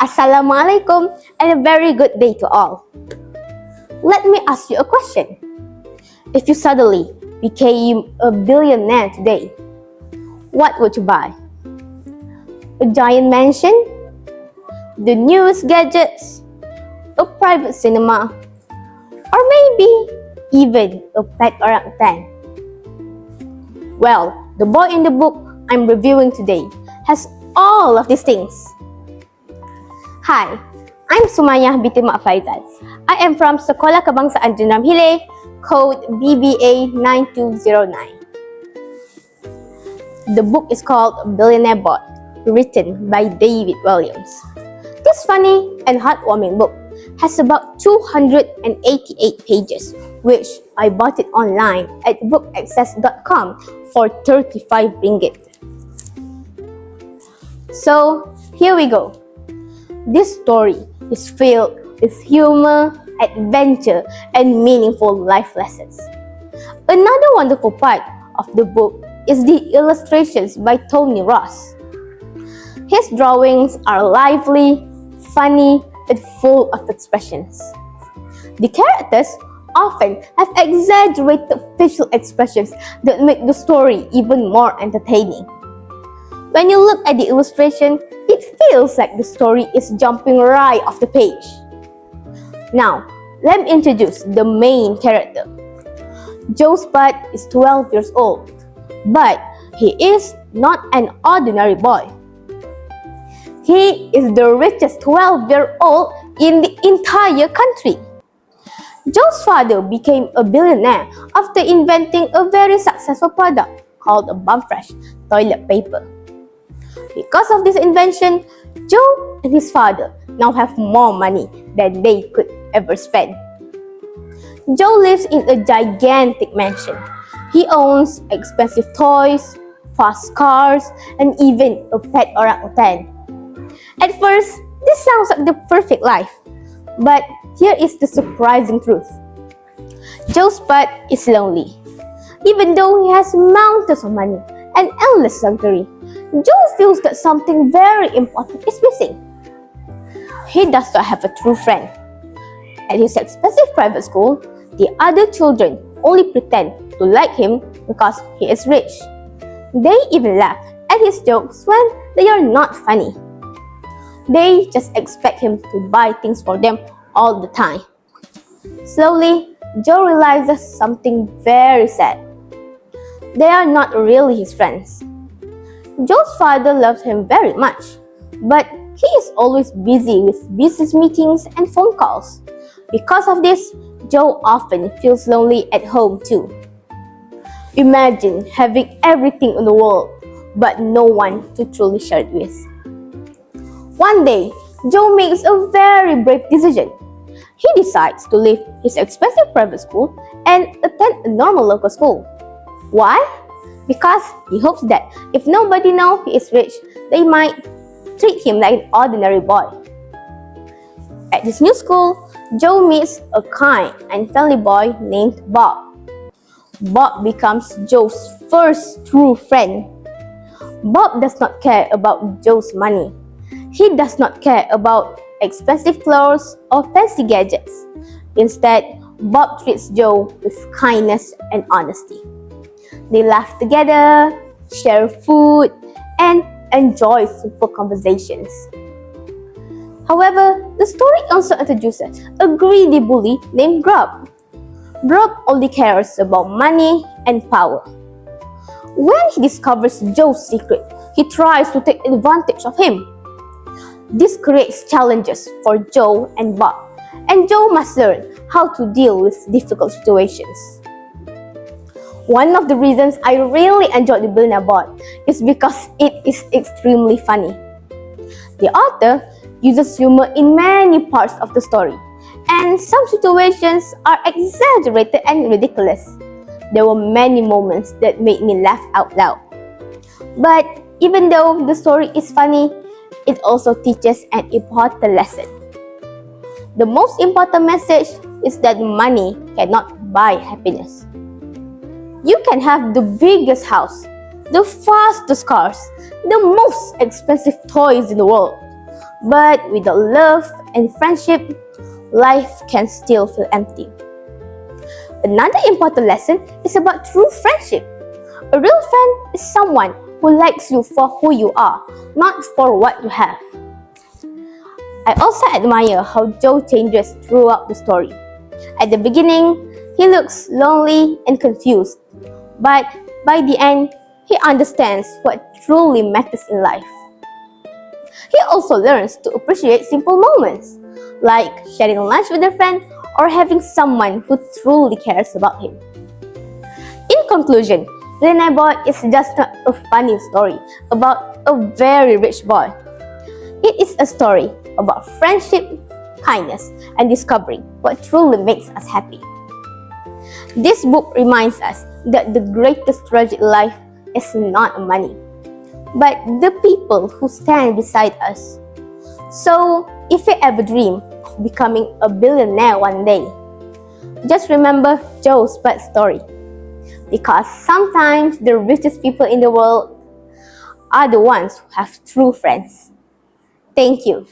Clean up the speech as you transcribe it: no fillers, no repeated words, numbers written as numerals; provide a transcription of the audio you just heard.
Assalamualaikum and a very good day to all. Let me ask you a question. If you suddenly became a billionaire today, what would you buy? A giant mansion? The newest gadgets? A private cinema? Or maybe even a pet orangutan? Well, the boy in the book I'm reviewing today has all of these things. Hi, I'm SUMAIYYAH binti FAIZAL. I am from SEKOLAH KEBANGSAAN JENDERAM HILIR, code BBA 9209. The book is called Billionaire Boy, written by David Williams. This funny and heartwarming book has about 288 pages, which I bought it online at bookaccess.com for 35 ringgit. So, here we go. This story is filled with humor, adventure, and meaningful life lessons. Another wonderful part of the book is the illustrations by Tony Ross. His drawings are lively, funny, and full of expressions. The characters often have exaggerated facial expressions that make the story even more entertaining. When you look at the illustration, it feels like the story is jumping right off the page. Now, let me introduce the main character. Joe Spud is 12 years old, but he is not an ordinary boy. He is the richest 12-year-old in the entire country. Joe's father became a billionaire after inventing a very successful product called a Bumfresh toilet paper. Because of this invention, Joe and his father now have more money than they could ever spend. Joe lives in a gigantic mansion. He owns expensive toys, fast cars, and even a pet orangutan. At first, this sounds like the perfect life. But here is the surprising truth. Joe Spud is lonely. Even though he has mountains of money and endless luxury, Joe feels that something very important is missing. He does not have a true friend. At his expensive private school, the other children only pretend to like him because he is rich. They even laugh at his jokes when they are not funny. They just expect him to buy things for them all the time. Slowly, Joe realizes something very sad. They are not really his friends. Joe's father loves him very much, but he is always busy with business meetings and phone calls. Because of this, Joe often feels lonely at home too. Imagine having everything in the world, but no one to truly share it with. One day, Joe makes a very brave decision. He decides to leave his expensive private school and attend a normal local school. Why? Because he hopes that if nobody knows he is rich, they might treat him like an ordinary boy. At this new school, Joe meets a kind and friendly boy named Bob. Bob becomes Joe's first true friend. Bob does not care about Joe's money. He does not care about expensive clothes or fancy gadgets. Instead, Bob treats Joe with kindness and honesty. They laugh together, share food, and enjoy simple conversations. However, the story also introduces a greedy bully named Grub. Grub only cares about money and power. When he discovers Joe's secret, he tries to take advantage of him. This creates challenges for Joe and Bob, and Joe must learn how to deal with difficult situations. One of the reasons I really enjoyed The Billionaire Boy is because it is extremely funny. The author uses humor in many parts of the story, and some situations are exaggerated and ridiculous. There were many moments that made me laugh out loud. But even though the story is funny, it also teaches an important lesson. The most important message is that money cannot buy happiness. You can have the biggest house, the fastest cars, the most expensive toys in the world. But without love and friendship, life can still feel empty. Another important lesson is about true friendship. A real friend is someone who likes you for who you are, not for what you have. I also admire how Joe changes throughout the story. At the beginning, he looks lonely and confused, but by the end, he understands what truly matters in life. He also learns to appreciate simple moments, like sharing lunch with a friend or having someone who truly cares about him. In conclusion, Billionaire Boy is just not a funny story about a very rich boy. It is a story about friendship, kindness, and discovering what truly makes us happy. This book reminds us that the greatest treasure in life is not money, but the people who stand beside us. So, if you ever dream of becoming a billionaire one day, just remember Joe's bad story. Because sometimes the richest people in the world are the ones who have true friends. Thank you.